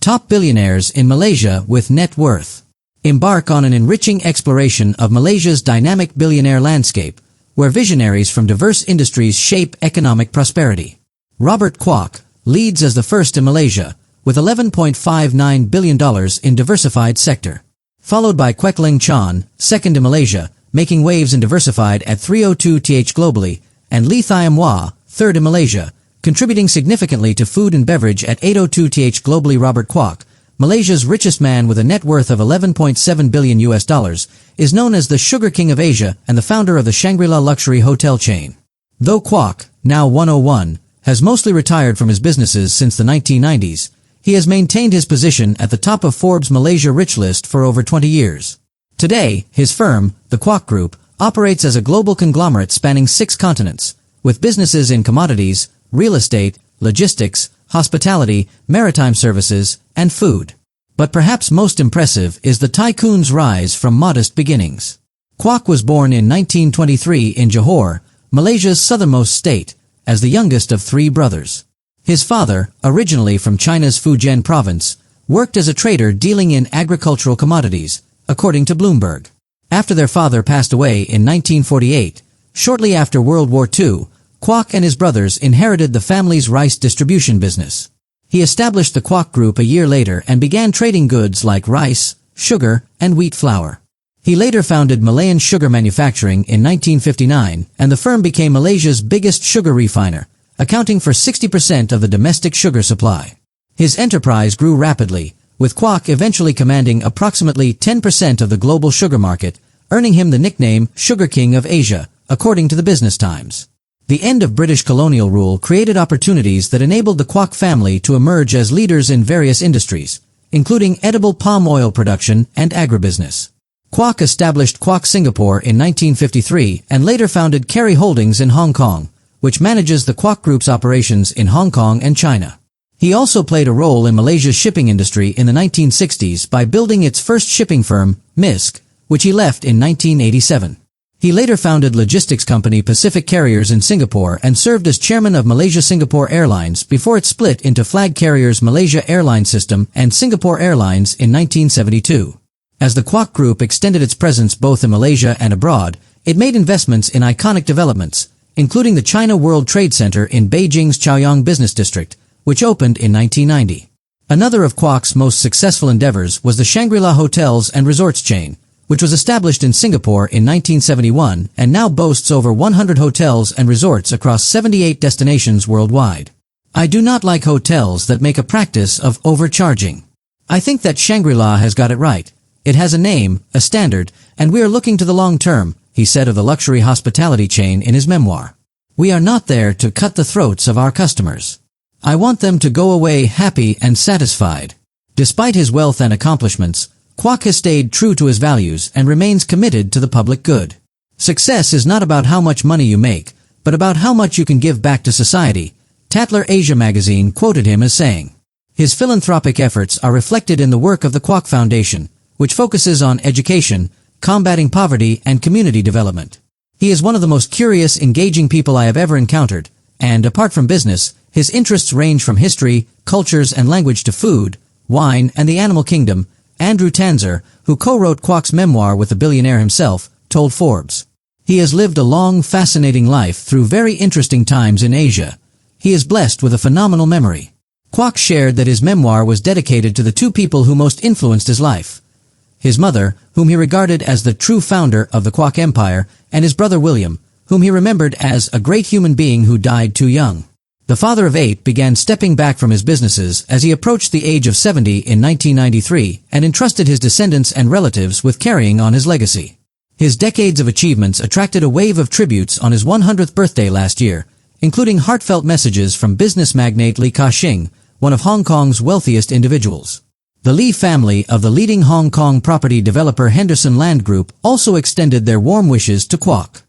Top billionaires in Malaysia with net worth. Embark on an enriching exploration of Malaysia's dynamic billionaire landscape, where visionaries from diverse industries shape economic prosperity. Robert Kwok leads as the first in Malaysia, with $11.59 billion in diversified sector. Followed by Quek Ling Chan, second in Malaysia, making waves in diversified at 302th globally, and Lee Thiam Wah, third in Malaysia, contributing significantly to food and beverage at 802th globally. Robert Kwok, Malaysia's richest man with a net worth of $11.7 billion, is known as the Sugar King of Asia and the founder of the Shangri-La luxury hotel chain. Though Kwok, now 101, has mostly retired from his businesses since the 1990s, he has maintained his position at the top of Forbes Malaysia Rich list for over 20 years. Today, his firm, the Kwok Group, operates as a global conglomerate spanning 6 continents, with businesses in commodities, real estate, logistics, hospitality, maritime services, and food. But perhaps most impressive is the tycoon's rise from modest beginnings. Kwok was born in 1923 in Johor, Malaysia's southernmost state, as the youngest of 3 brothers. His father, originally from China's Fujian province, worked as a trader dealing in agricultural commodities, according to Bloomberg. After their father passed away in 1948, shortly after World War II, Kwok and his brothers inherited the family's rice distribution business. He established the Kwok Group a year later and began trading goods like rice, sugar, and wheat flour. He later founded Malayan Sugar Manufacturing in 1959, and the firm became Malaysia's biggest sugar refiner, accounting for 60% of the domestic sugar supply. His enterprise grew rapidly, with Kwok eventually commanding approximately 10% of the global sugar market, earning him the nickname Sugar King of Asia, according to the Business Times. The end of British colonial rule created opportunities that enabled the Kwok family to emerge as leaders in various industries, including edible palm oil production and agribusiness. Kwok established Kwok Singapore in 1953 and later founded Kerry Holdings in Hong Kong, which manages the Kwok Group's operations in Hong Kong and China. He also played a role in Malaysia's shipping industry in the 1960s by building its first shipping firm, MISC, which he left in 1987. He later founded logistics company Pacific Carriers in Singapore and served as chairman of Malaysia Singapore Airlines before it split into flag carriers Malaysia Airlines System and Singapore Airlines in 1972. As the Kwok Group extended its presence both in Malaysia and abroad, it made investments in iconic developments, including the China World Trade Center in Beijing's Chaoyang Business District, which opened in 1990. Another of Kwok's most successful endeavors was the Shangri-La Hotels and Resorts chain, which was established in Singapore in 1971 and now boasts over 100 hotels and resorts across 78 destinations worldwide. I do not like hotels that make a practice of overcharging. I think that Shangri-La has got it right. It has a name, a standard, and we are looking to the long term, he said of the luxury hospitality chain in his memoir. We are not there to cut the throats of our customers. I want them to go away happy and satisfied. Despite his wealth and accomplishments, Kwok has stayed true to his values and remains committed to the public good. Success is not about how much money you make, but about how much you can give back to society, Tatler Asia magazine quoted him as saying. His philanthropic efforts are reflected in the work of the Kwok Foundation, which focuses on education, combating poverty, and community development. He is one of the most curious, engaging people I have ever encountered, and apart from business, his interests range from history, cultures, and language to food, wine, and the animal kingdom. Andrew Tanzer, who co-wrote Kwok's memoir with the billionaire himself, told Forbes. He has lived a long, fascinating life through very interesting times in Asia. He is blessed with a phenomenal memory. Kwok shared that his memoir was dedicated to the 2 people who most influenced his life. His mother, whom he regarded as the true founder of the Kwok Empire, and his brother William, whom he remembered as a great human being who died too young. The father of 8 began stepping back from his businesses as he approached the age of 70 in 1993 and entrusted his descendants and relatives with carrying on his legacy. His decades of achievements attracted a wave of tributes on his 100th birthday last year, including heartfelt messages from business magnate Lee Ka-shing, one of Hong Kong's wealthiest individuals. The Lee family of the leading Hong Kong property developer Henderson Land Group also extended their warm wishes to Kwok.